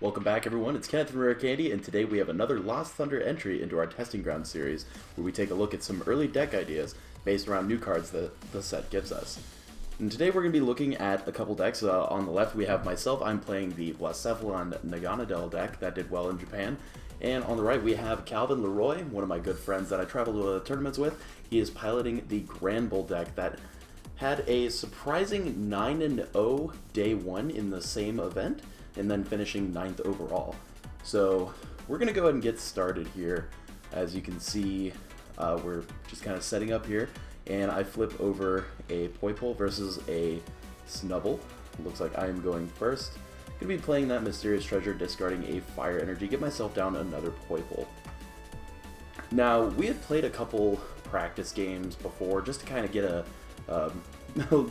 Welcome back everyone, it's Kenneth from Rare Candy, and today we have another Lost Thunder entry into our Testing Ground series, where we take a look at some early deck ideas based around new cards that the set gives us. And today we're going to be looking at a couple decks. On the left we have myself, I'm playing the Blacephalon Naganadel deck that did well in Japan. And on the right we have Calvin Leroy, one of my good friends that I travel to tournaments with. He is piloting the Granbull deck that had a surprising 9-0 day 1 in the same event, and then finishing 9th overall. So we're going to go ahead and get started here. As you can see, we're just kind of setting up here, and I flip over a Poipole versus a Snubbull. Looks like I am going first. Going to be playing that Mysterious Treasure, discarding a Fire Energy, get myself down another Poipole. Now, we had played a couple practice games before just to kind of get a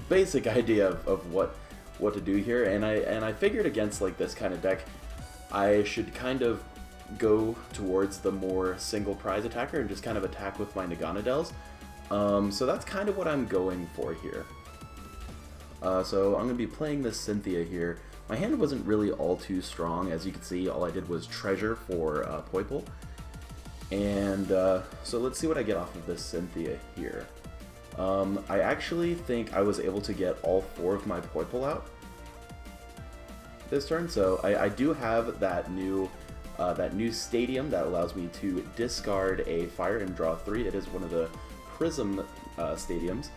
basic idea of what to do here, and I figured against like this kind of deck I should kind of go towards the more single prize attacker and just kind of attack with my Naganadels. So that's kind of what I'm going for here. So I'm going to be playing this Cynthia here. My hand wasn't really all too strong. As you can see, all I did was treasure for Poipole. And so let's see what I get off of this Cynthia here. I actually think I was able to get all 4 of my Poipole out this turn, so I do have that new stadium that allows me to discard a fire and draw 3. It is one of the Prism stadiums.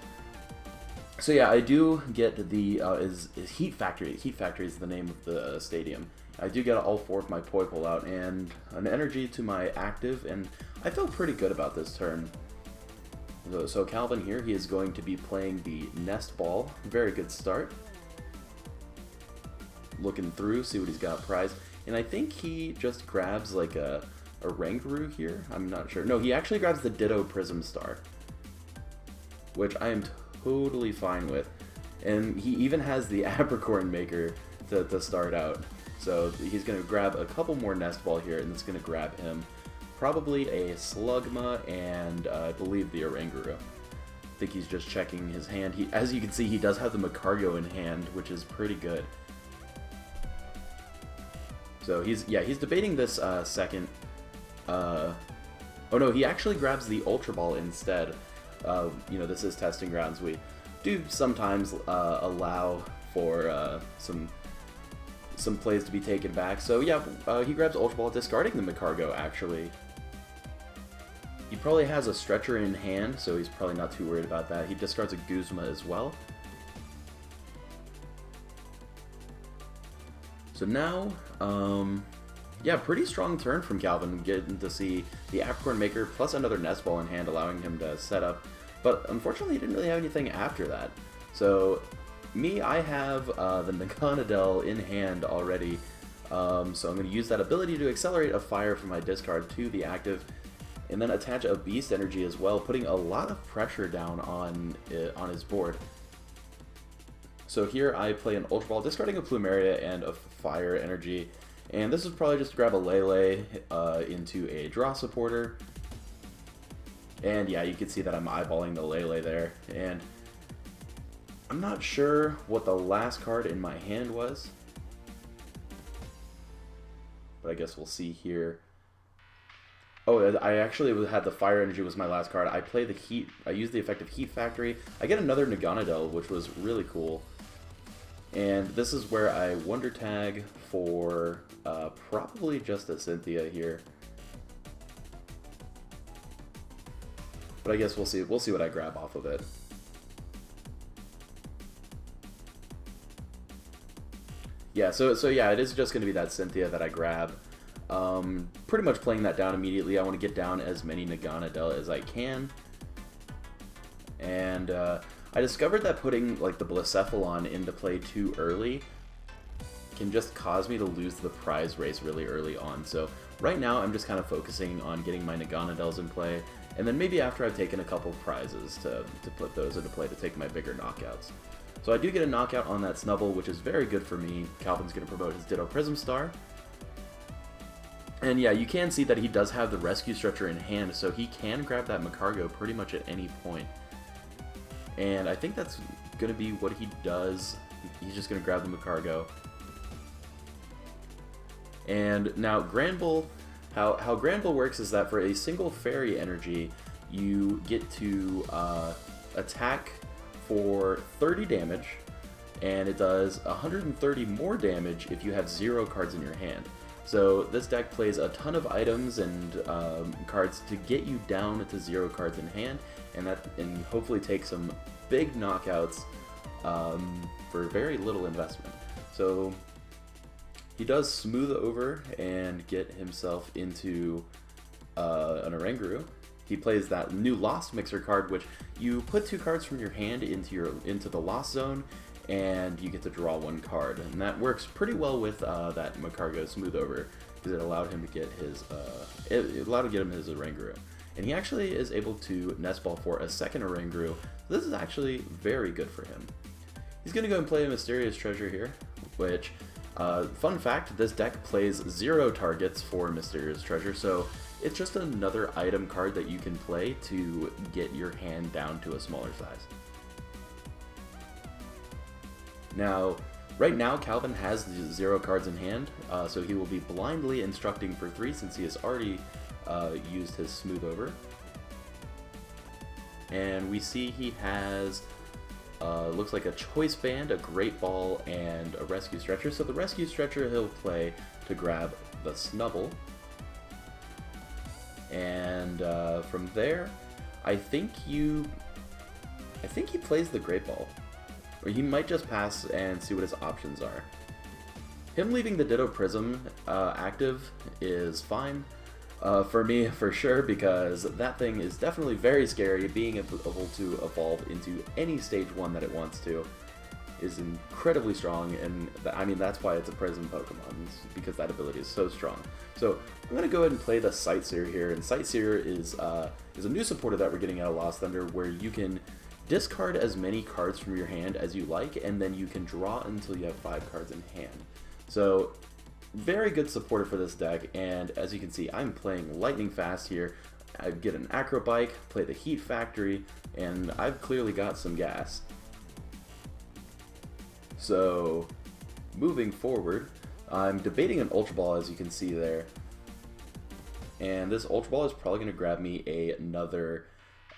So yeah, I do get the is Heat Factory. Heat Factory is the name of the stadium. I do get all 4 of my Poipole out and an energy to my active, and I felt pretty good about this turn. So Calvin here, he is going to be playing the Nest Ball. Very good start. Looking through, see what he's got prized. And I think he just grabs like a Rangaroo here. I'm not sure. No, he actually grabs the Ditto Prism Star, which I am totally fine with. And he even has the Apricorn Maker to start out. So he's going to grab a couple more Nest Ball here, and it's going to grab him probably a Slugma and I believe the Oranguru. I think he's just checking his hand. As you can see, he does have the Magcargo in hand, which is pretty good. So he's debating this second. Oh no, he actually grabs the Ultra Ball instead. You know, this is Testing Grounds. We do sometimes allow for some plays to be taken back. So yeah, he grabs Ultra Ball, discarding the Magcargo actually. He probably has a Stretcher in hand, so he's probably not too worried about that. He discards a Guzma as well. So now, yeah, pretty strong turn from Calvin, getting to see the Apricorn Maker plus another Nest Ball in hand, allowing him to set up. But unfortunately, he didn't really have anything after that. So me, I have the Naganadel in hand already, so I'm going to use that ability to accelerate a fire from my discard to the active, and then attach a Beast Energy as well, putting a lot of pressure down on his board. So here I play an Ultra Ball, discarding a Plumeria and a Fire Energy, and this is probably just to grab a Lele into a Draw Supporter. And yeah, you can see that I'm eyeballing the Lele there, and I'm not sure what the last card in my hand was, but I guess we'll see here. Oh, I actually had the Fire Energy was my last card. I play the Heat. I used the effect of Heat Factory. I get another Naganadel, which was really cool. And this is where I Wonder Tag for probably just a Cynthia here. But I guess we'll see. We'll see what I grab off of it. Yeah, so yeah, it is just going to be that Cynthia that I grab. Pretty much playing that down immediately. I want to get down as many Naganadel as I can. And I discovered that putting like the Blacephalon into play too early can just cause me to lose the prize race really early on. So right now I'm just kind of focusing on getting my Naganadels in play, and then maybe after I've taken a couple prizes to put those into play to take my bigger knockouts. So I do get a knockout on that Snubbull, which is very good for me. Calvin's going to promote his Ditto Prism Star. And yeah, you can see that he does have the Rescue Stretcher in hand, so he can grab that Magcargo pretty much at any point. And I think that's going to be what he does. He's just going to grab the Magcargo. And now Granbull, how Granbull works is that for a single fairy energy, you get to attack for 30 damage, and it does 130 more damage if you have 0 cards in your hand. So this deck plays a ton of items and cards to get you down to 0 cards in hand, and hopefully take some big knockouts for very little investment. So he does smooth over and get himself into an Oranguru. He plays that new Lost Mixer card, which you put 2 cards from your hand into the Lost Zone, and you get to draw 1 card, and that works pretty well with that Macargo Smooth Over, because it allowed him to get his his Oranguru, and he actually is able to Nest Ball for a second Oranguru. So this is actually very good for him. He's gonna go and play a Mysterious Treasure here, which fun fact, this deck plays 0 targets for Mysterious Treasure, so it's just another item card that you can play to get your hand down to a smaller size. Now, right now, Calvin has 0 cards in hand, so he will be blindly instructing for 3 since he has already used his Smooth Over. And we see he has, looks like a Choice Band, a Great Ball, and a Rescue Stretcher. So the Rescue Stretcher he'll play to grab the Snubble. And from there, I think he plays the Great Ball. Or he might just pass and see what his options are. Him leaving the Ditto Prism active is fine for me, for sure, because that thing is definitely very scary. Being able to evolve into any stage 1 that it wants to is incredibly strong, and I mean that's why it's a Prism Pokemon, because that ability is so strong. So I'm going to go ahead and play the Sightseer here, and Sightseer is a new supporter that we're getting out of Lost Thunder, where you can discard as many cards from your hand as you like, and then you can draw until you have 5 cards in hand. So, very good supporter for this deck, and as you can see, I'm playing lightning fast here. I get an Acro Bike, play the Heat Factory, and I've clearly got some gas. So, moving forward, I'm debating an Ultra Ball, as you can see there. And this Ultra Ball is probably going to grab me another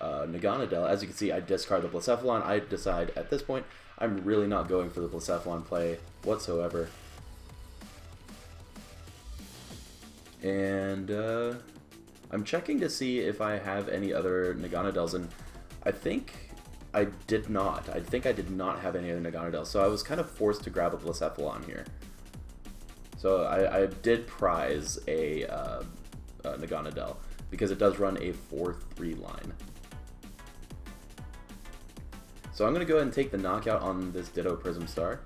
Naganadel. As you can see, I discard the Blacephalon. I decide at this point I'm really not going for the Blacephalon play whatsoever. And I'm checking to see if I have any other Naganadels, and I think I did not. I think I did not have any other Naganadels, so I was kind of forced to grab a Blacephalon here. So I did prize a Naganadel, because it does run a 4-3 line. So I'm going to go ahead and take the knockout on this Ditto Prism Star.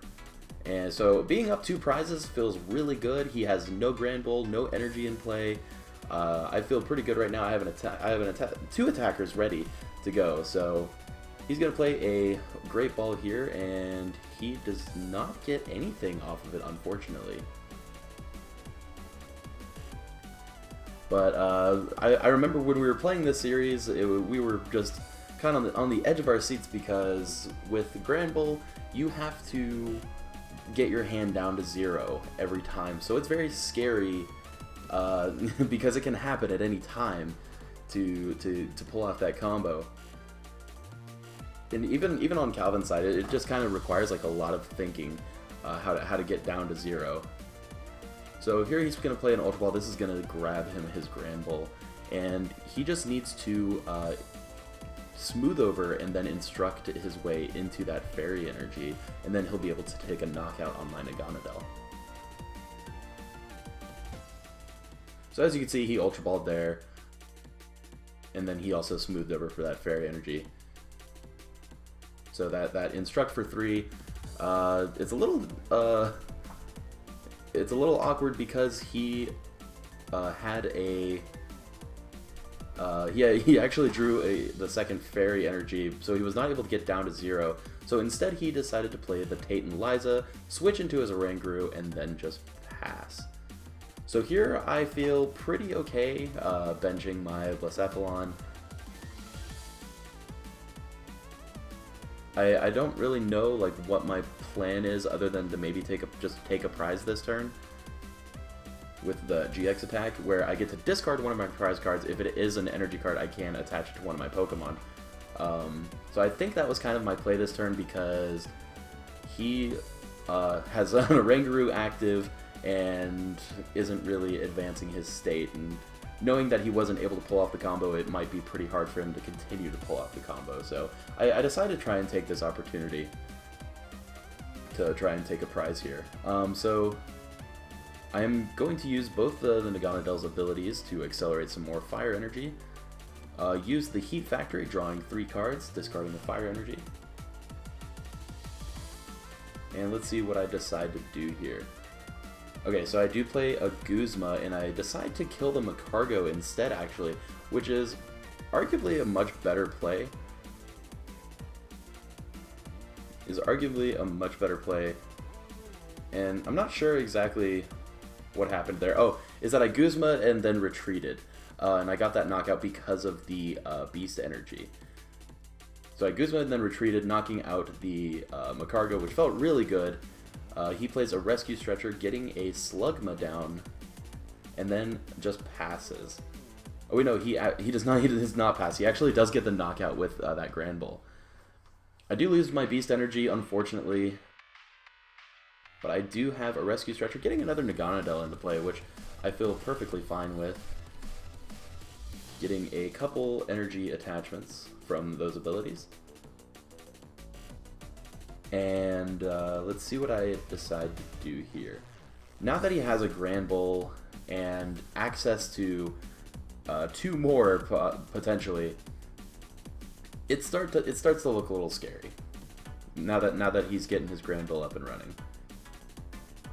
And so being up 2 prizes feels really good. He has no Granbull, no energy in play. I feel pretty good right now. I have 2 attackers ready to go. So he's going to play a Great Ball here, and he does not get anything off of it, unfortunately. But I remember when we were playing this series, we were just kind of on the edge of our seats, because with Granbull, you have to get your hand down to 0 every time. So it's very scary because it can happen at any time to pull off that combo. And even on Calvin's side, it just kind of requires like a lot of thinking how to get down to 0. So here he's going to play an Ultra Ball. This is going to grab him his Granbull, and he just needs to Smooth Over and then instruct his way into that Fairy Energy, and then he'll be able to take a knockout on my Naganadel. So as you can see, he Ultra Balled there, and then he also Smoothed Over for that Fairy Energy. So that instruct for 3, it's a little awkward because he had a he actually drew the second Fairy Energy, so he was not able to get down to 0. So instead he decided to play the Tate and Liza, switch into his Oranguru, and then just pass. So here I feel pretty okay benching my Blacephalon. I don't really know like what my plan is other than to maybe just take a prize this turn. with the GX attack, where I get to discard one of my prize cards. If it is an energy card, I can attach it to one of my Pokemon. So I think that was kind of my play this turn, because he has a Rangaroo active and isn't really advancing his state, and knowing that he wasn't able to pull off the combo, it might be pretty hard for him to continue to pull off the combo. So I decided to try and take this opportunity to try and take a prize here. So I'm going to use both the Naganadel's abilities to accelerate some more fire energy. Use the Heat Factory, drawing 3 cards, discarding the fire energy. And let's see what I decide to do here. Okay, so I do play a Guzma, and I decide to kill the Magcargo instead, actually, which is arguably a much better play. And I'm not sure exactly what happened there. Oh, is that I Guzma and then retreated. And I got that knockout because of the Beast Energy. So I Guzma and then retreated, knocking out the Magcargo, which felt really good. He plays a Rescue Stretcher, getting a Slugma down, and then just passes. Oh wait, no, he does not pass. He actually does get the knockout with that Granbull. I do lose my Beast Energy, unfortunately, but I do have a Rescue Stretcher, getting another Naganadel into play, which I feel perfectly fine with. Getting a couple energy attachments from those abilities. And let's see what I decide to do here. Now that he has a Granbull and access to 2 more potentially, it starts to look a little scary. Now that he's getting his Granbull up and running,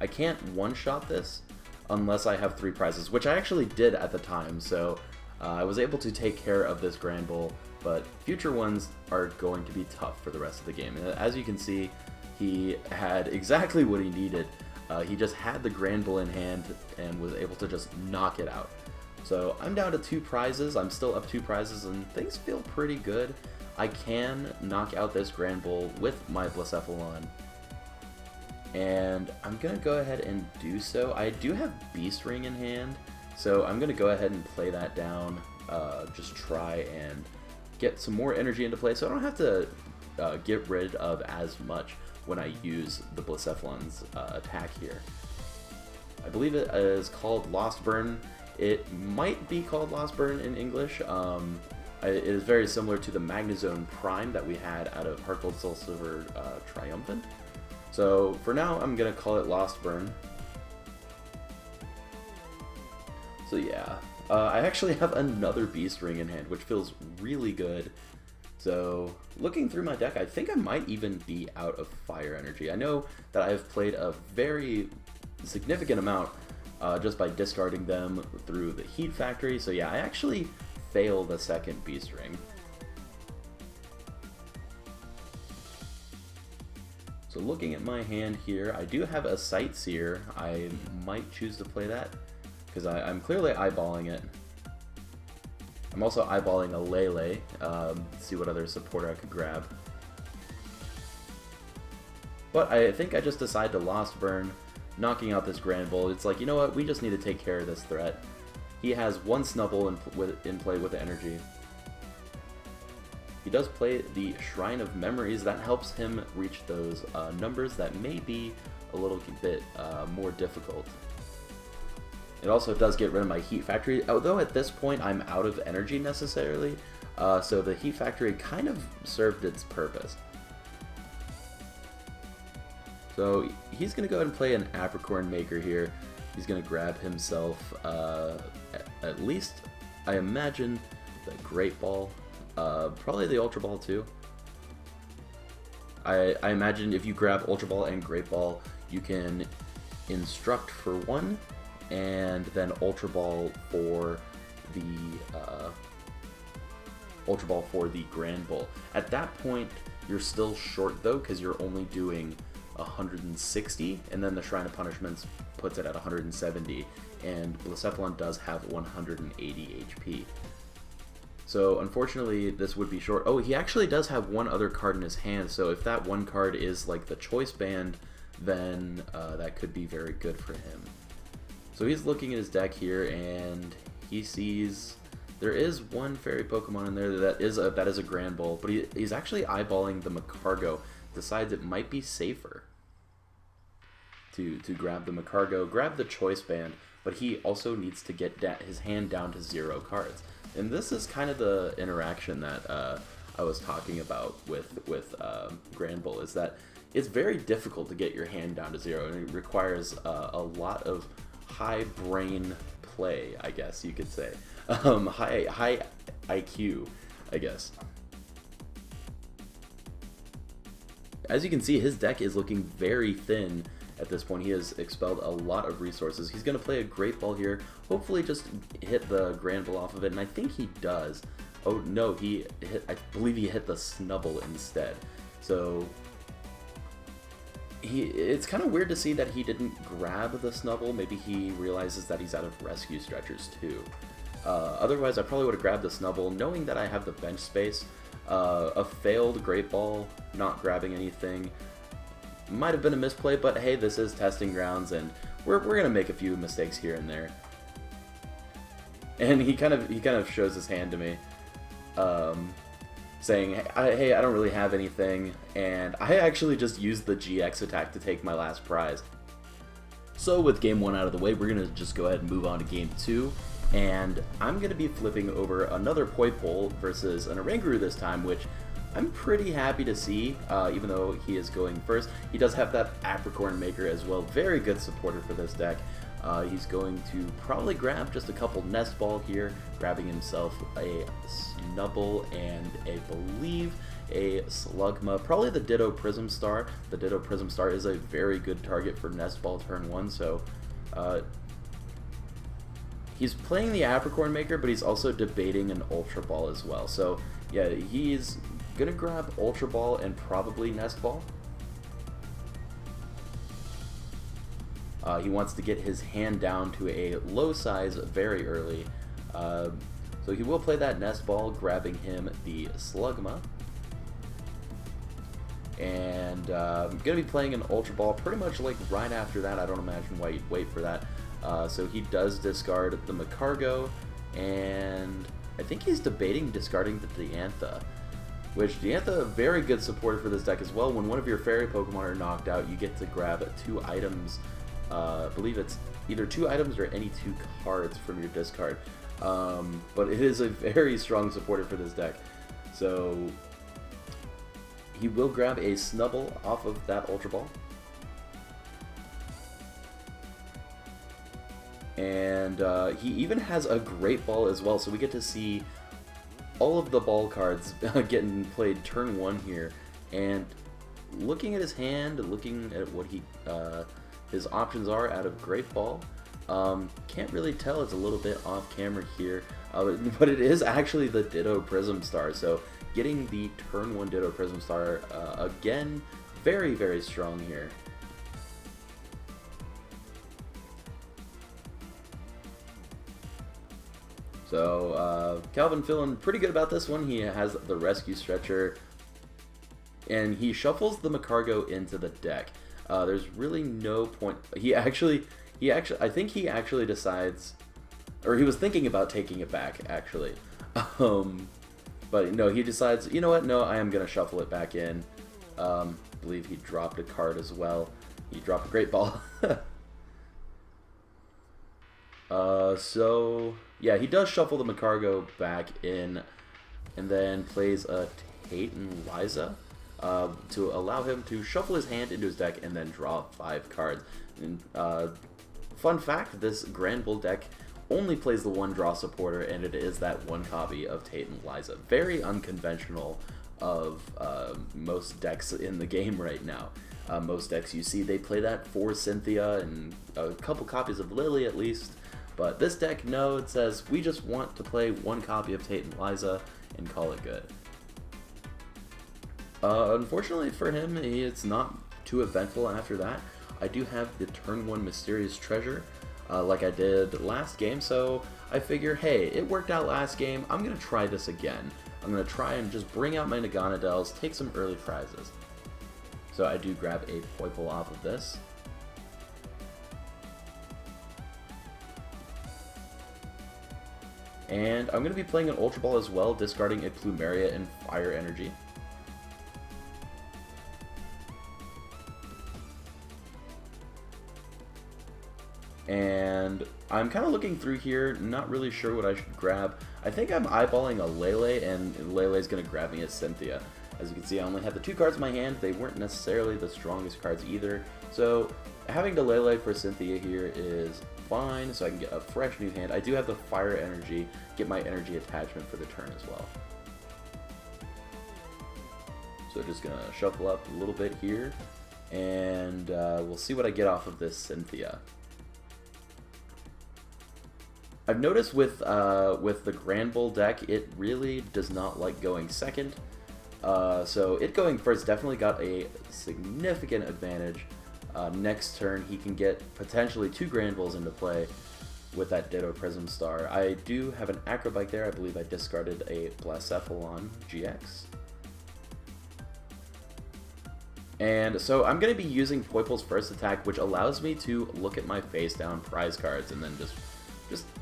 I can't one-shot this unless I have 3 prizes, which I actually did at the time. So I was able to take care of this Granbull, but future ones are going to be tough for the rest of the game. And as you can see, he had exactly what he needed. He just had the Granbull in hand and was able to just knock it out. So I'm down to 2 prizes. I'm still up 2 prizes, and things feel pretty good. I can knock out this Granbull with my Blacephalon, and I'm going to go ahead and do so. I do have Beast Ring in hand, so I'm going to go ahead and play that down, just try and get some more energy into play, so I don't have to get rid of as much when I use the Blacephalon's attack here. I believe it is called Lost Burn. It might be called Lost Burn in English. It is very similar to the Magnezone Prime that we had out of Heart Gold Soul Silver Triumphant. So for now, I'm going to call it Lost Burn. So yeah, I actually have another Beast Ring in hand, which feels really good. So looking through my deck, I think I might even be out of Fire Energy. I know that I've played a very significant amount just by discarding them through the Heat Factory. So yeah, I actually failed a second Beast Ring. So looking at my hand here, I do have a Sightseer. I might choose to play that because I'm clearly eyeballing it. I'm also eyeballing a Lele, see what other supporter I could grab. But I think I just decide to Lost Burn, knocking out this Granbull. It's like, you know what, we just need to take care of this threat. He has 1 Snubbull in play with energy. He does play the Shrine of Memories. That helps him reach those numbers that may be a little bit more difficult. It also does get rid of my Heat Factory, although at this point I'm out of energy necessarily, so the Heat Factory kind of served its purpose. So he's going to go ahead and play an Apricorn Maker here. He's going to grab himself, at least, I imagine, the Great Ball, probably the Ultra Ball too. I imagine if you grab Ultra Ball and Great Ball, you can Instruct for 1, and then Ultra Ball for the Granbull. At that point, you're still short though, because you're only doing 160, and then the Shrine of Punishments puts it at 170, and Blacephalon does have 180 HP. So unfortunately, this would be short. Oh, he actually does have 1 other card in his hand, so if that 1 card is like the Choice Band, then that could be very good for him. So he's looking at his deck here, and he sees there is one fairy Pokemon in there that is a Granbull, but he's actually eyeballing the Magcargo. Decides it might be safer to grab the Magcargo, grab the Choice Band, but he also needs to get his hand down to 0 cards. And this is kind of the interaction that I was talking about with Granbull, is that it's very difficult to get your hand down to 0, and it requires a lot of high brain play, I guess you could say. High IQ, I guess. As you can see, his deck is looking very thin at this point. He has expelled a lot of resources. He's going to play a Great Ball here, hopefully just hit the Granbull off of it, and I think he does. Oh no, I believe he hit the Snubbull instead. So it's kind of weird to see that he didn't grab the Snubbull. Maybe he realizes that he's out of rescue stretchers too. Otherwise, I probably would have grabbed the Snubbull, knowing that I have the bench space. A failed Great Ball, not grabbing anything, might have been a misplay, but hey, this is testing grounds, and we're gonna make a few mistakes here and there. And he kind of shows his hand to me, saying, hey, I don't really have anything, and I actually just used the GX attack to take my last prize. So with game 1 out of the way, we're gonna just go ahead and move on to game 2. And I'm going to be flipping over another Poipole versus an Oranguru this time, which I'm pretty happy to see, even though he is going first. He does have that Apricorn Maker as well, very good supporter for this deck. He's going to probably grab just a couple Nest Ball here, grabbing himself a Snubbull and I believe a Slugma, probably the Ditto Prism Star. The Ditto Prism Star is a very good target for Nest Ball turn 1, so he's playing the Apricorn Maker, but he's also debating an Ultra Ball as well. So yeah, he's gonna grab Ultra Ball and probably Nest Ball. He wants to get his hand down to a low size very early. So he will play that Nest Ball, grabbing him the Slugma. And I'm gonna be playing an Ultra Ball pretty much like right after that. I don't imagine why you'd wait for that. So he does discard the Magcargo, and I think he's debating discarding the Diantha, which Diantha, very good supporter for this deck as well. When one of your fairy Pokemon are knocked out, you get to grab 2 items. I believe it's either 2 items or any 2 cards from your discard. But it is a very strong supporter for this deck. So he will grab a Snubbull off of that Ultra Ball. And he even has a Great Ball as well, so we get to see all of the ball cards getting played turn 1 here. And looking at his hand, looking at what his options are out of Great Ball, can't really tell. It's a little bit off camera here, but it is actually the Ditto Prism Star. So getting the turn 1 Ditto Prism Star, again, very, very strong here. So Calvin feeling pretty good about this one. He has the Rescue Stretcher, and he shuffles the Magcargo into the deck. There's really no point. I think he actually decides, or he was thinking about taking it back actually. But no, he decides, you know what? No, I am gonna shuffle it back in. I believe he dropped a card as well. He dropped a Great Ball. So yeah, he does shuffle the Magcargo back in, and then plays a Tate and Liza to allow him to shuffle his hand into his deck and then draw 5 cards. And fun fact: this Granbull deck only plays the 1 draw supporter, and it is that 1 copy of Tate and Liza. Very unconventional of most decks in the game right now. Most decks you see, they play that for Cynthia and a couple copies of Lily at least. But this deck, no, it says we just want to play 1 copy of Tate and Liza and call it good. Unfortunately for him, it's not too eventful after that. I do have the turn 1 Mysterious Treasure, like I did last game, so I figure, hey, it worked out last game, I'm going to try this again. I'm going to try and just bring out my Naganadels, take some early prizes. So I do grab a Poipole off of this. And I'm going to be playing an Ultra Ball as well, discarding a Plumeria and Fire Energy. And I'm kind of looking through here, not really sure what I should grab. I think I'm eyeballing a Lele, and Lele's going to grab me a Cynthia. As you can see, I only had the 2 cards in my hand. They weren't necessarily the strongest cards either. So having the Lele for Cynthia here is fine, so I can get a fresh new hand. I do have the Fire Energy, get my energy attachment for the turn as well. So just going to shuffle up a little bit here, and we'll see what I get off of this Cynthia. I've noticed with the Granbull deck, it really does not like going second. So it going first definitely got a significant advantage. Next turn, he can get potentially 2 Granbulls into play with that Ditto Prism Star. I do have an Acrobike there. I believe I discarded a Blacephalon GX. And so I'm going to be using Poipol's first attack, which allows me to look at my face down prize cards and then just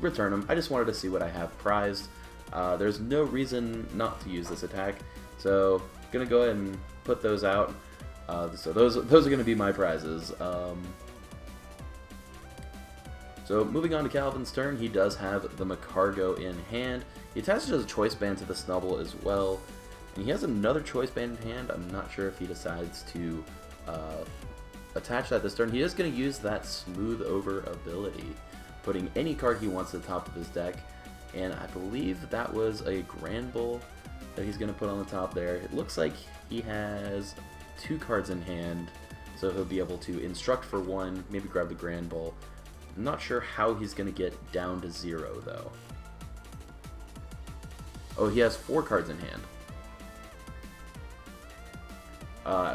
return them. I just wanted to see what I have prized. There's no reason not to use this attack, so I'm gonna go ahead and put those out. So those are gonna be my prizes. So moving on to Calvin's turn, he does have the Macargo in hand. He attaches a Choice Band to the Snubbull as well, and he has another Choice Band in hand. I'm not sure if he decides to attach that this turn. He is going to use that Smooth Over ability, putting any card he wants at the top of his deck, and I believe that was a Granbull that he's going to put on the top there. It looks like he has 2 cards in hand, so he'll be able to instruct for 1, maybe grab the Granbull. I'm not sure how he's going to get down to 0, though. Oh, he has 4 cards in hand.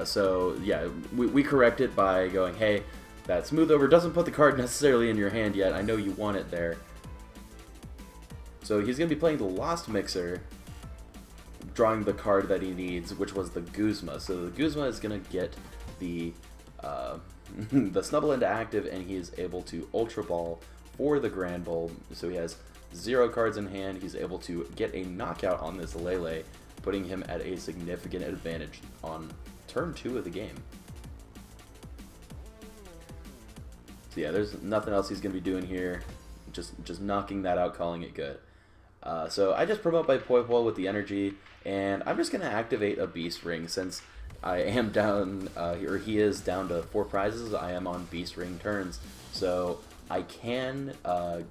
So, yeah, we correct it by going, hey, that Smooth Over doesn't put the card necessarily in your hand yet. I know you want it there. So he's going to be playing the Lost Mixer, drawing the card that he needs, which was the Guzma. So the Guzma is going to get the the Snubbull into active, and he is able to Ultra Ball for the Granbull. So he has 0 cards in hand. He's able to get a knockout on this Lele, putting him at a significant advantage on turn 2 of the game. So yeah, there's nothing else he's going to be doing here. Just knocking that out, calling it good. So I just promote by Poipol with the energy, and I'm just going to activate a Beast Ring since I am down, or he is down to 4 prizes. I am on Beast Ring turns, so I can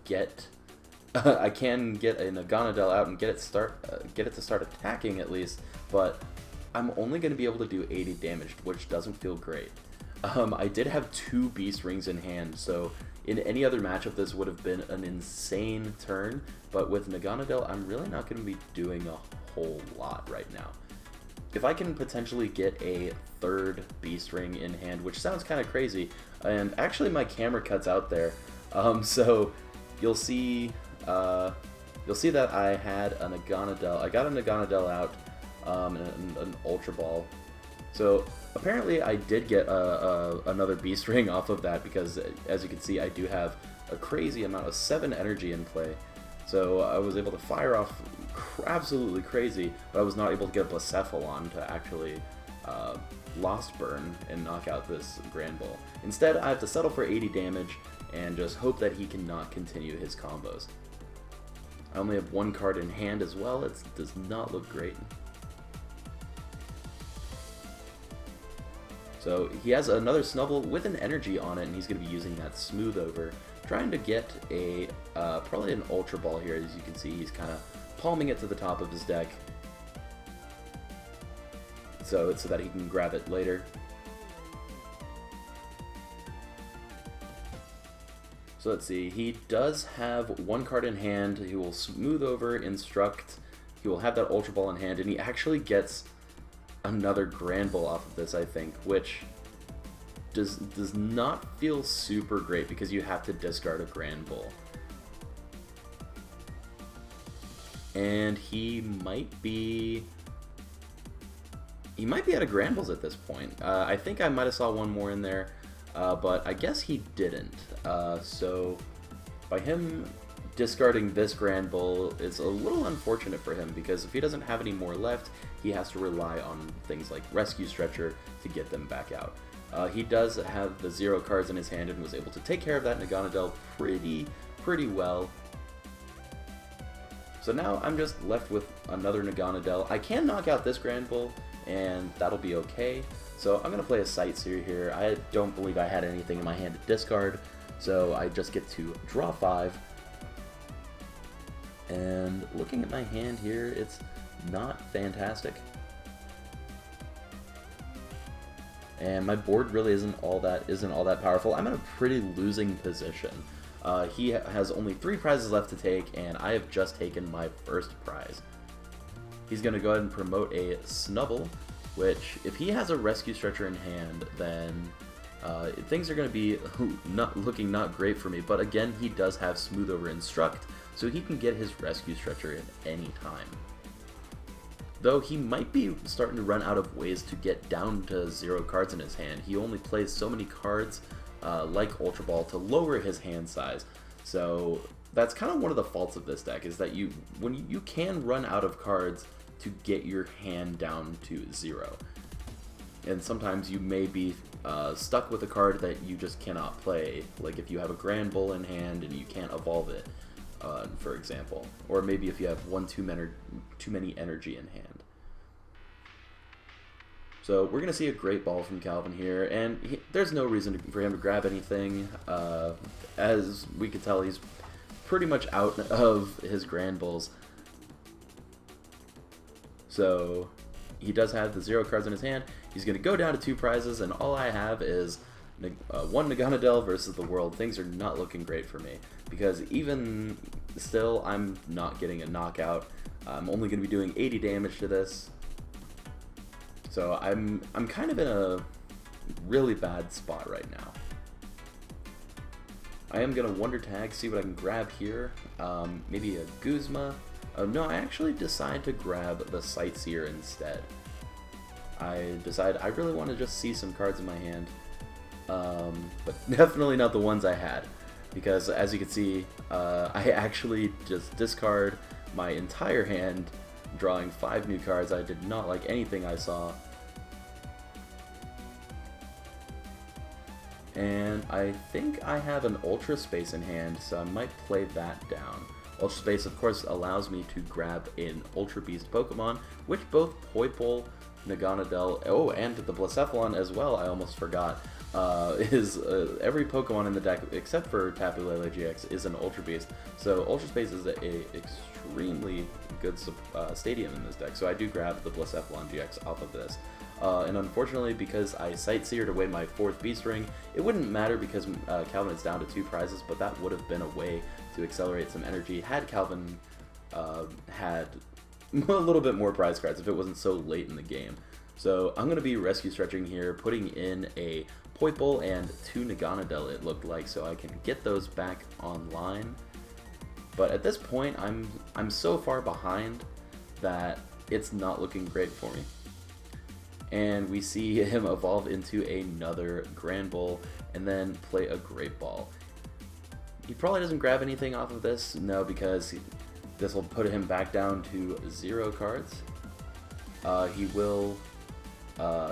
get I can get a Naganadel out and get it to start attacking at least, but I'm only going to be able to do 80 damage, which doesn't feel great. I did have 2 Beast Rings in hand, so in any other matchup this would have been an insane turn, but with Naganadel, I'm really not going to be doing a whole lot right now. If I can potentially get a 3rd Beast Ring in hand, which sounds kind of crazy, and actually my camera cuts out there, so you'll see that I had a Naganadel. I got a Naganadel out, and an Ultra Ball. So apparently I did get another Beast Ring off of that because, as you can see, I do have a crazy amount of 7 energy in play. So I was able to fire off absolutely crazy, but I was not able to get Blacephalon to actually Lost Burn and knock out this Granbull. Instead, I have to settle for 80 damage and just hope that he cannot continue his combos. I only have 1 card in hand as well. It does not look great. So he has another Snubbull with an energy on it, and he's going to be using that Smooth Over, trying to get a probably an Ultra Ball here. As you can see, he's kind of palming it to the top of his deck, so that he can grab it later. So let's see, he does have 1 card in hand. He will Smooth Over, Instruct, he will have that Ultra Ball in hand, and he actually gets another Granbull off of this, I think, which does not feel super great because you have to discard a Granbull. And he might be out of Granbulls at this point. I think I might have saw 1 more in there, but I guess he didn't. So by him discarding this Granbull is a little unfortunate for him, because if he doesn't have any more left, he has to rely on things like Rescue Stretcher to get them back out. He does have the 0 cards in his hand and was able to take care of that Naganadel pretty well. So now I'm just left with another Naganadel. I can knock out this Granbull, and that'll be okay. So I'm going to play a Sightseer here. I don't believe I had anything in my hand to discard, so I just get to draw 5. And looking at my hand here, it's not fantastic. And my board really isn't all that powerful. I'm in a pretty losing position. He has only 3 prizes left to take, and I have just taken my first prize. He's going to go ahead and promote a Snubbull, which, if he has a Rescue Stretcher in hand, then things are going to be looking not great for me. But again, he does have Smooth Over Instruct, so he can get his Rescue Stretcher at any time. Though he might be starting to run out of ways to get down to 0 cards in his hand. He only plays so many cards like Ultra Ball to lower his hand size. So that's kind of one of the faults of this deck, is that you can run out of cards to get your hand down to 0. And sometimes you may be stuck with a card that you just cannot play, like if you have a Granbull in hand and you can't evolve it, for example. Or maybe if you have too many energy in hand. So we're going to see a great ball from Calvin here, and there's no reason for him to grab anything. As we can tell, he's pretty much out of his Granbulls. So he does have the 0 cards in his hand. He's going to go down to 2 prizes, and all I have is 1 Naganadel versus the world. Things are not looking great for me, because even still, I'm not getting a knockout. I'm only going to be doing 80 damage to this. So I'm kind of in a really bad spot right now. I am going to Wonder Tag, see what I can grab here. Maybe a Guzma. No, I actually decide to grab the Sightseer instead. I decide I really want to just see some cards in my hand. But definitely not the ones I had. Because as you can see, I actually just discard my entire hand, drawing 5 new cards. I did not like anything I saw. And I think I have an Ultra Space in hand, so I might play that down. Ultra Space, of course, allows me to grab an Ultra Beast Pokemon, which both Poipole, Naganadel, and the Blacephalon as well, I almost forgot, is every Pokemon in the deck, except for Tapu Lele GX, is an Ultra Beast. So Ultra Space is a extremely good stadium in this deck, so I do grab the Blacephalon GX off of this. And unfortunately, because I Sightseered away my 4th Beast Ring, it wouldn't matter because Calvin is down to 2 prizes, but that would have been a way to accelerate some energy had Calvin had a little bit more prize cards if it wasn't so late in the game. So I'm going to be Rescue Stretching here, putting in a Poipole and 2 Naganadel, it looked like, so I can get those back online. But at this point, I'm so far behind that it's not looking great for me. And we see him evolve into another Granbull and then play a Great Ball. He probably doesn't grab anything off of this, no, because this will put him back down to 0 cards. He will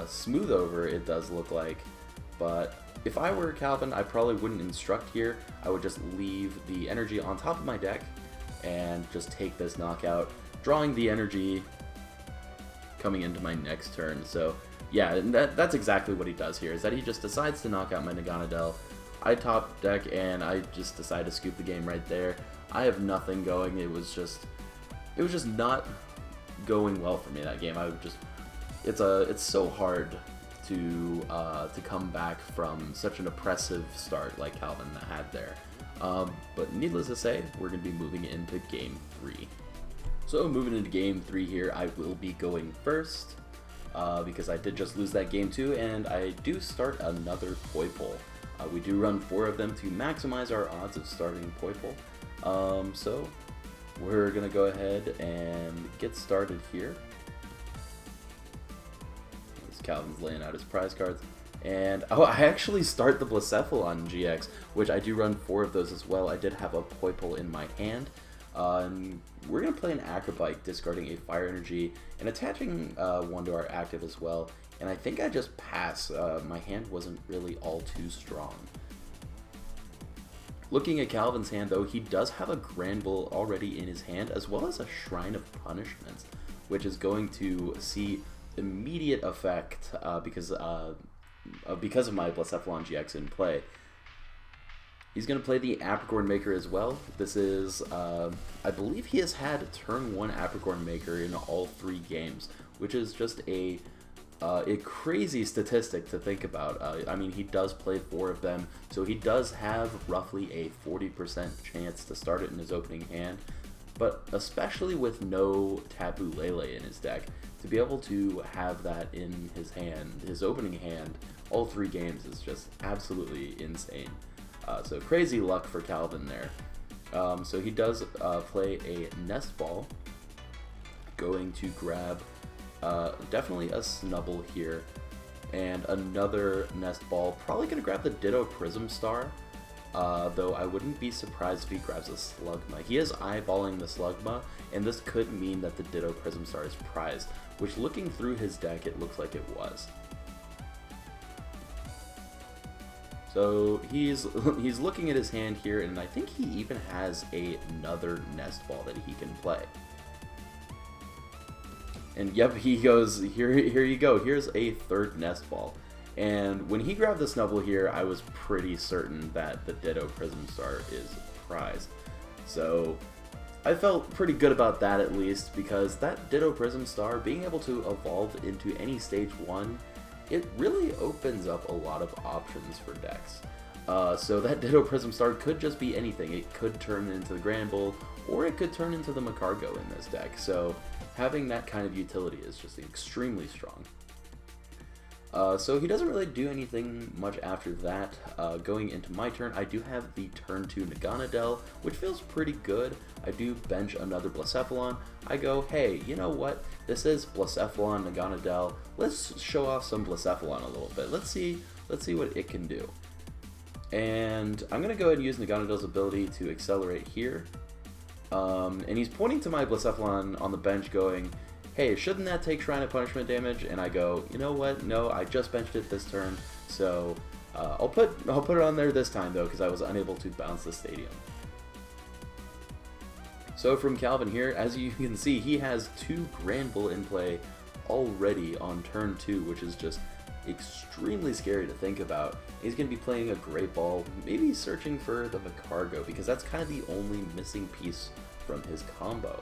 Smooth Over, it does look like, but if I were Calvin, I probably wouldn't Instruct here. I would just leave the energy on top of my deck and just take this knockout, drawing the energy coming into my next turn. So yeah, that's exactly what he does here, is that he just decides to knock out my Naganadel. I top deck and I just decide to scoop the game right there. I have nothing going. It was just not going well for me that game. It's so hard to come back from such an oppressive start like Calvin had there. But needless to say, we're going to be moving into Game 3. So moving into Game 3 here, I will be going first, because I did just lose that Game 2, and I do start another Poipole. We do run 4 of them to maximize our odds of starting Poipole. So we're going to go ahead and get started here. As Calvin's laying out his prize cards. And oh, I actually start the Blacephalon GX, which I do run 4 of those as well. I did have a Poipole in my hand. And we're going to play an Acrobite, discarding a Fire Energy and attaching 1 to our active as well. And I think I just pass. My hand wasn't really all too strong. Looking at Calvin's hand, though, he does have a Granbull already in his hand, as well as a Shrine of Punishments, which is going to see immediate effect because of my Blacephalon GX in play. He's going to play the Apricorn Maker as well. This is, I believe he has had turn 1 Apricorn Maker in all 3 games, which is just a crazy statistic to think about. I mean, he does play 4 of them, so he does have roughly a 40% chance to start it in his opening hand, but especially with no Tapu Lele in his deck, to be able to have that in his hand, his opening hand, all 3 games is just absolutely insane. So crazy luck for Calvin there. So he does play a Nest Ball, going to grab definitely a Snubbull here, and another Nest Ball. Probably going to grab the Ditto Prism Star, though I wouldn't be surprised if he grabs a Slugma. He is eyeballing the Slugma, and this could mean that the Ditto Prism Star is prized, which looking through his deck, it looks like it was. So he's looking at his hand here, and I think he even has another Nest Ball that he can play. And yep, he goes, here you go, here's a 3rd Nest Ball. And when he grabbed the Snubbull here, I was pretty certain that the Ditto Prism Star is prized. So I felt pretty good about that, at least, because that Ditto Prism Star, being able to evolve into any stage 1, it really opens up a lot of options for decks. So that Ditto Prism Star could just be anything. It could turn into the Granbull, or it could turn into the Macargo in this deck. So having that kind of utility is just extremely strong. So he doesn't really do anything much after that. Going into my turn, I do have the turn 2 Naganadel, which feels pretty good. I do bench another Blacephalon. I go, hey, you know what? This is Blacephalon Naganadel. Let's show off some Blacephalon a little bit. Let's see what it can do. And I'm gonna go ahead and use Naganadel's ability to accelerate here. And he's pointing to my Blacephalon on the bench, going, hey, shouldn't that take Shrine of Punishment damage? And I go, you know what? No, I just benched it this turn, so I'll put it on there this time though, because I was unable to bounce the stadium. So from Calvin here, as you can see, he has 2 Granbull in play already on turn 2, which is just extremely scary to think about. He's going to be playing a Great Ball, maybe searching for the Macargo, because that's kind of the only missing piece from his combo.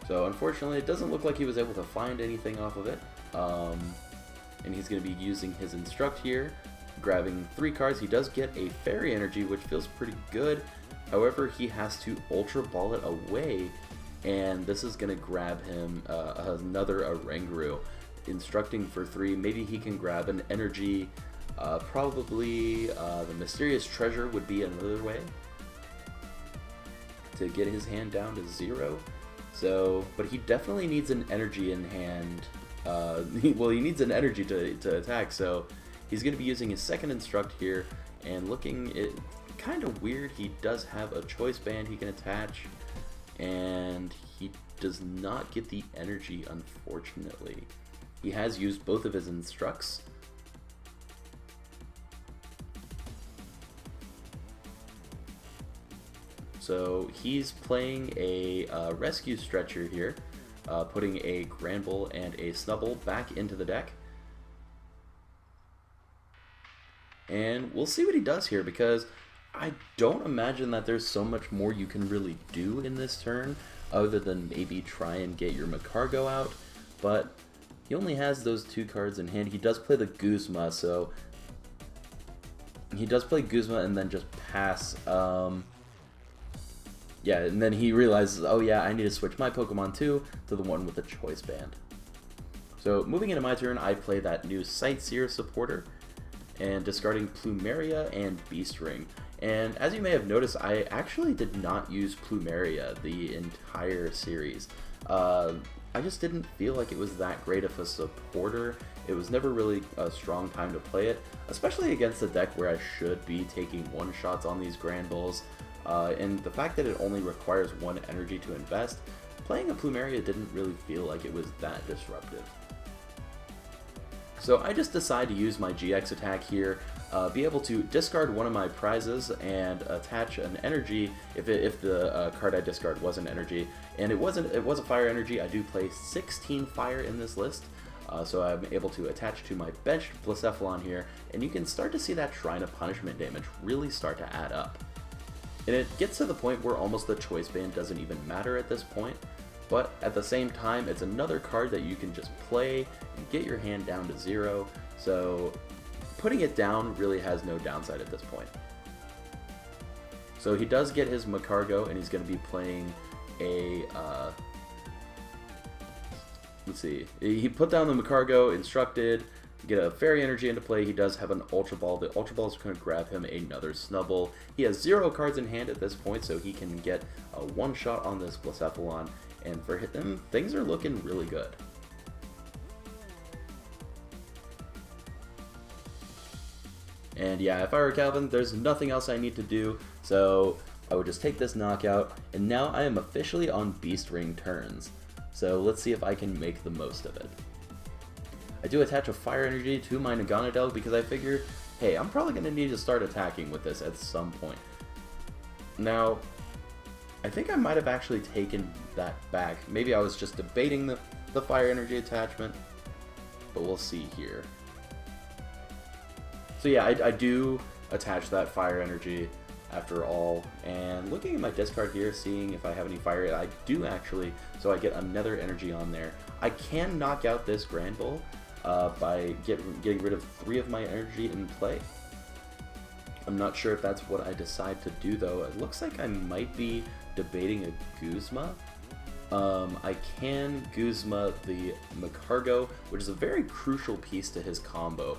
So unfortunately, it doesn't look like he was able to find anything off of it. And he's going to be using his Instruct here, grabbing 3 cards. He does get a Fairy Energy, which feels pretty good. However, he has to Ultra Ball it away, and this is going to grab him another Oranguru. Instructing for 3, maybe he can grab an Energy. Probably the Mysterious Treasure would be another way to get his hand down to 0. So, but he definitely needs an Energy in hand. Well, he needs an Energy to attack, so he's going to be using his second Instruct here, and looking it kind of weird. He does have a Choice Band he can attach, and he does not get the Energy, unfortunately. He has used both of his Instructs. So he's playing a Rescue Stretcher here, putting a Granbull and a Snubbull back into the deck. And we'll see what he does here, because I don't imagine that there's so much more you can really do in this turn, other than maybe try and get your Macargo out. But he only has those 2 cards in hand. He does play the Guzma, so he does play Guzma and then just pass. Yeah, and then he realizes, oh yeah, I need to switch my Pokemon too to the one with the Choice Band. So moving into my turn, I play that new Sightseer supporter, and discarding Plumeria and Beast Ring. And as you may have noticed, I actually did not use Plumeria the entire series. I just didn't feel like it was that great of a supporter. It was never really a strong time to play it, especially against a deck where I should be taking one-shots on these Granbulls. And the fact that it only requires 1 energy to invest, playing a Plumeria didn't really feel like it was that disruptive. So I just decided to use my GX attack here, be able to discard one of my prizes and attach an energy if the card I discard was an energy, and it was a fire energy. I do play 16 fire in this list, so I'm able to attach to my bench Blacephalon here, and you can start to see that Shrine of Punishment damage really start to add up. And it gets to the point where almost the choice band doesn't even matter at this point, but at the same time it's another card that you can just play and get your hand down to 0, so putting it down really has no downside at this point. So he does get his Macargo, and he's going to be playing a, let's see, he put down the Macargo, instructed, get a Fairy Energy into play. He does have an Ultra Ball. The Ultra Ball is going to grab him another Snubbull. He has 0 cards in hand at this point, so he can get a one-shot on this Blacephalon, and for him, things are looking really good. And yeah, if I were Calvin, there's nothing else I need to do, so I would just take this knockout, and now I am officially on Beast Ring turns. So let's see if I can make the most of it. I do attach a Fire Energy to my Naganadel because I figured, hey, I'm probably going to need to start attacking with this at some point. Now, I think I might have actually taken that back. Maybe I was just debating the Fire Energy attachment, but we'll see here. So yeah, I do attach that Fire Energy after all, and looking at my discard here, seeing if I have any fire, I do actually, so I get another energy on there. I can knock out this Granbull by getting rid of 3 of my energy in play. I'm not sure if that's what I decide to do though. It looks like I might be debating a Guzma. I can Guzma the Macargo, which is a very crucial piece to his combo.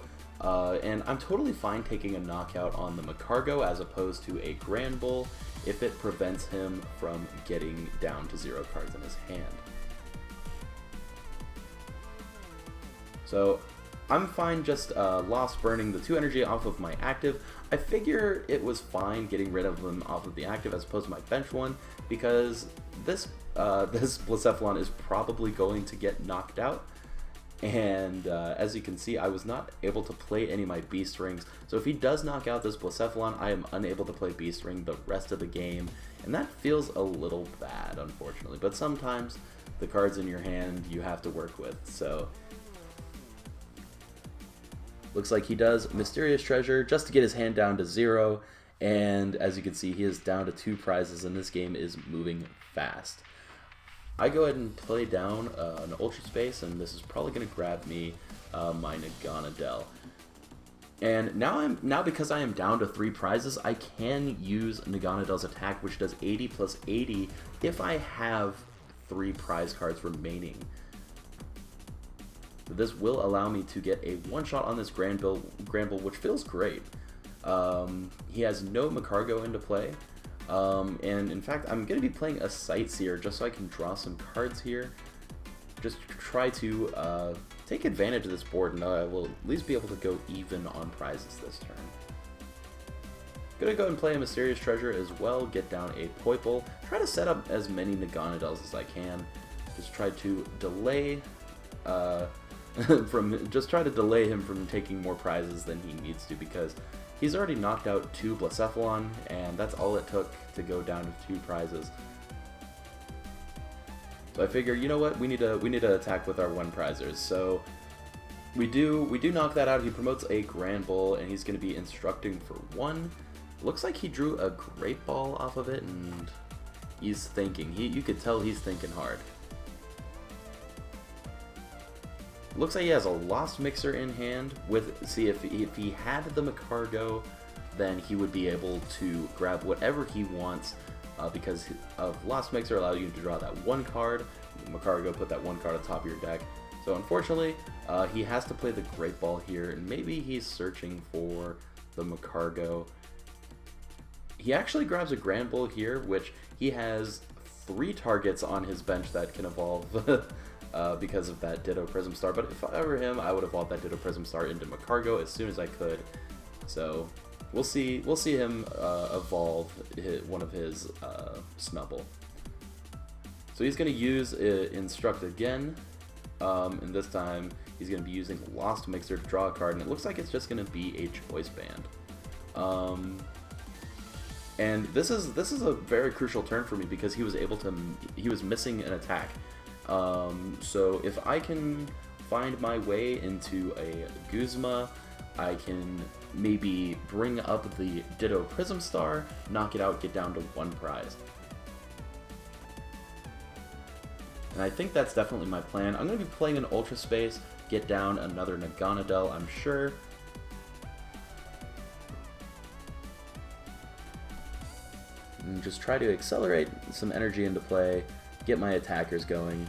And I'm totally fine taking a knockout on the Macargo as opposed to a Granbull if it prevents him from getting down to 0 cards in his hand. So I'm fine just lost burning the 2 energy off of my active. I figure it was fine getting rid of them off of the active as opposed to my bench one, because this Blacephalon is probably going to get knocked out. And as you can see, I was not able to play any of my Beast Rings. So if he does knock out this Blacephalon, I am unable to play Beast Ring the rest of the game. And that feels a little bad, unfortunately. But sometimes the cards in your hand you have to work with. So looks like he does Mysterious Treasure just to get his hand down to 0. And as you can see, he is down to 2 prizes, and this game is moving fast. I go ahead and play down an Ultra Space, and this is probably going to grab me my Naganadel. And now because I am down to 3 prizes, I can use Naganadel's attack, which does 80 plus 80 if I have 3 prize cards remaining. This will allow me to get a one-shot on this Granbull, which feels great. He has no Macargo into play. And in fact, I'm going to be playing a Sightseer just so I can draw some cards here. Just try to take advantage of this board, and I will at least be able to go even on prizes this turn. Gonna go and play a Mysterious Treasure as well, get down a Poiple, try to set up as many Naganadels as I can. Just try to delay delay him from taking more prizes than he needs to, because he's already knocked out 2 Blacephalon, and that's all it took to go down to 2 prizes. So I figure, you know what, we need to attack with our 1 prizers. So we do knock that out. He promotes a Granbull, and he's going to be instructing for 1. Looks like he drew a Great Ball off of it, and he's thinking. You could tell he's thinking hard. Looks like he has a Lost Mixer in hand. See, if he had the Macargo, then he would be able to grab whatever he wants, because of Lost Mixer allows you to draw that 1 card. Macargo put that 1 card on top of your deck. So unfortunately, he has to play the Great Ball here, and maybe he's searching for the Macargo. He actually grabs a Granbull here, which he has 3 targets on his bench that can evolve. because of that Ditto Prism Star. But if I were him, I would have evolved that Ditto Prism Star into Macargo as soon as I could. So we'll see him evolve one of his Snubbull. So he's going to use Instruct again, and this time he's going to be using Lost Mixer to draw a card, and it looks like it's just going to be a Choice Band. And this is a very crucial turn for me because he was missing an attack. So if I can find my way into a Guzma, I can maybe bring up the Ditto Prism Star, knock it out, get down to 1 prize. And I think that's definitely my plan. I'm going to be playing an Ultra Space, get down another Naganadel, I'm sure. And just try to accelerate some energy into play, get my attackers going.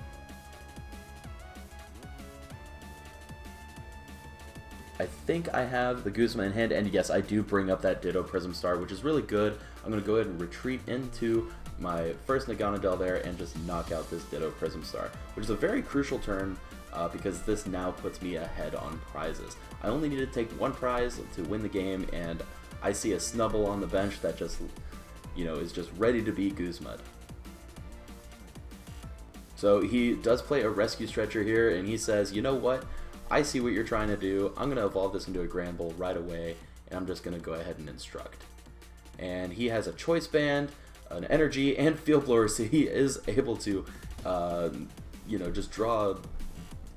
I think I have the Guzma in hand, and yes, I do bring up that Ditto Prism Star, which is really good. I'm going to go ahead and retreat into my first Naganadel there and just knock out this Ditto Prism Star, which is a very crucial turn because this now puts me ahead on prizes. I only need to take 1 prize to win the game, and I see a Snubbull on the bench that just, you know, is just ready to be Guzma'd. So he does play a Rescue Stretcher here, and he says, you know what? I see what you're trying to do. I'm going to evolve this into a Granbull right away, and I'm just going to go ahead and Instruct. And he has a Choice Band, an Energy, and Field Blower, so he is able to, you know, just draw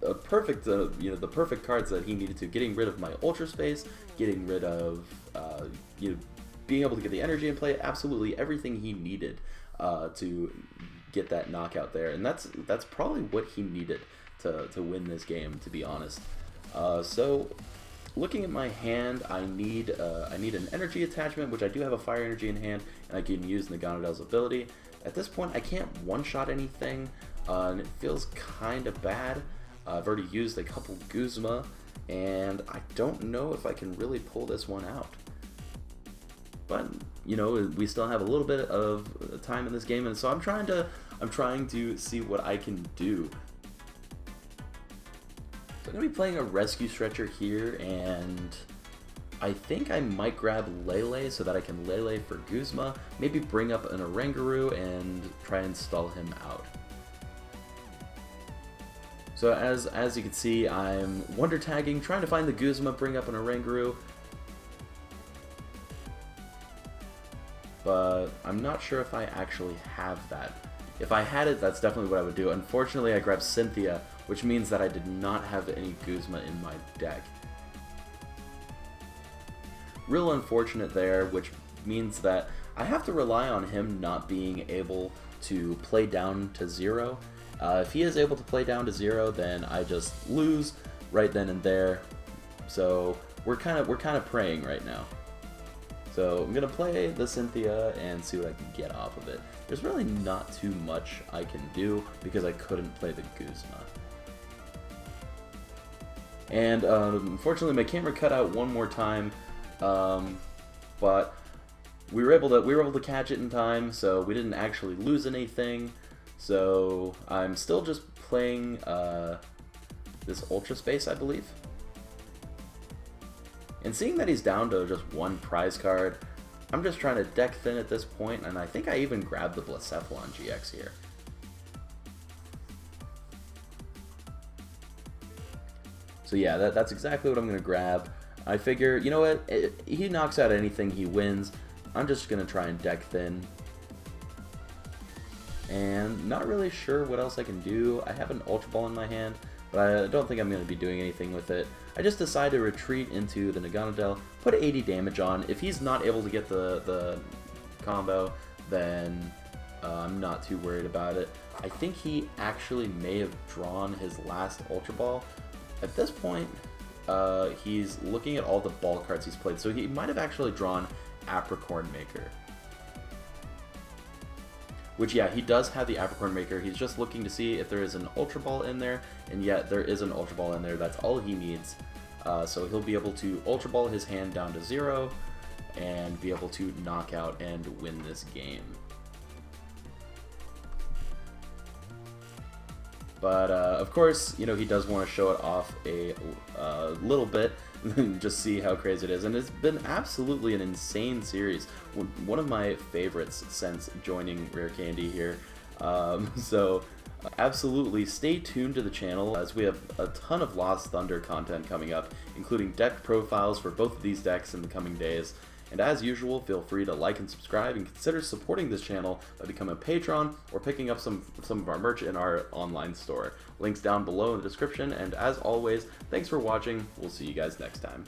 a perfect, you know, the perfect cards that he needed to. Getting rid of my Ultra Space, getting rid of, you know, being able to get the energy in play, absolutely everything he needed to get that knockout there. And that's probably what he needed to win this game, to be honest. So looking at my hand, I need an energy attachment, which I do have a fire energy in hand, and I can use Naganadel's ability. At this point, I can't one-shot anything, and it feels kind of bad. I've already used a couple Guzma, and I don't know if I can really pull this one out. But you know, we still have a little bit of time in this game, and so I'm trying to see what I can do. So I'm going to be playing a Rescue Stretcher here, and I think I might grab Lele so that I can Lele for Guzma, maybe bring up an Oranguru and try and stall him out. So as you can see, I'm Wonder Tagging, trying to find the Guzma, bring up an Oranguru, but I'm not sure if I actually have that. If I had it, that's definitely what I would do. Unfortunately, I grabbed Cynthia, which means that I did not have any Guzma in my deck. Real unfortunate there, which means that I have to rely on him not being able to play down to 0. If he is able to play down to 0, then I just lose right then and there. So we're kind of praying right now. So I'm gonna play the Cynthia and see what I can get off of it. There's really not too much I can do because I couldn't play the Guzma. And unfortunately, my camera cut out one more time, but we were able to catch it in time, so we didn't actually lose anything. So I'm still just playing this Ultra Space, I believe. And seeing that he's down to just 1 prize card, I'm just trying to deck thin at this point, and I think I even grabbed the Blacephalon GX here. So yeah, that's exactly what I'm going to grab. I figure, you know what, he knocks out anything, he wins. I'm just going to try and deck thin. And not really sure what else I can do. I have an Ultra Ball in my hand, but I don't think I'm going to be doing anything with it. I just decide to retreat into the Naganadel, put 80 damage on. If he's not able to get the combo, then I'm not too worried about it. I think he actually may have drawn his last Ultra Ball. At this point, he's looking at all the ball cards he's played, so he might have actually drawn Apricorn Maker. Which, yeah, he does have the Apricorn Maker. He's just looking to see if there is an Ultra Ball in there, and yet there is an Ultra Ball in there. That's all he needs. So he'll be able to Ultra Ball his hand down to 0 and be able to knock out and win this game. But of course, you know, he does want to show it off a little bit, just see how crazy it is. And it's been absolutely an insane series. One of my favorites since joining Rare Candy here. So absolutely stay tuned to the channel, as we have a ton of Lost Thunder content coming up, including deck profiles for both of these decks in the coming days. And as usual, feel free to like and subscribe, and consider supporting this channel by becoming a patron or picking up some of our merch in our online store. Links down below in the description, and as always, thanks for watching. We'll see you guys next time.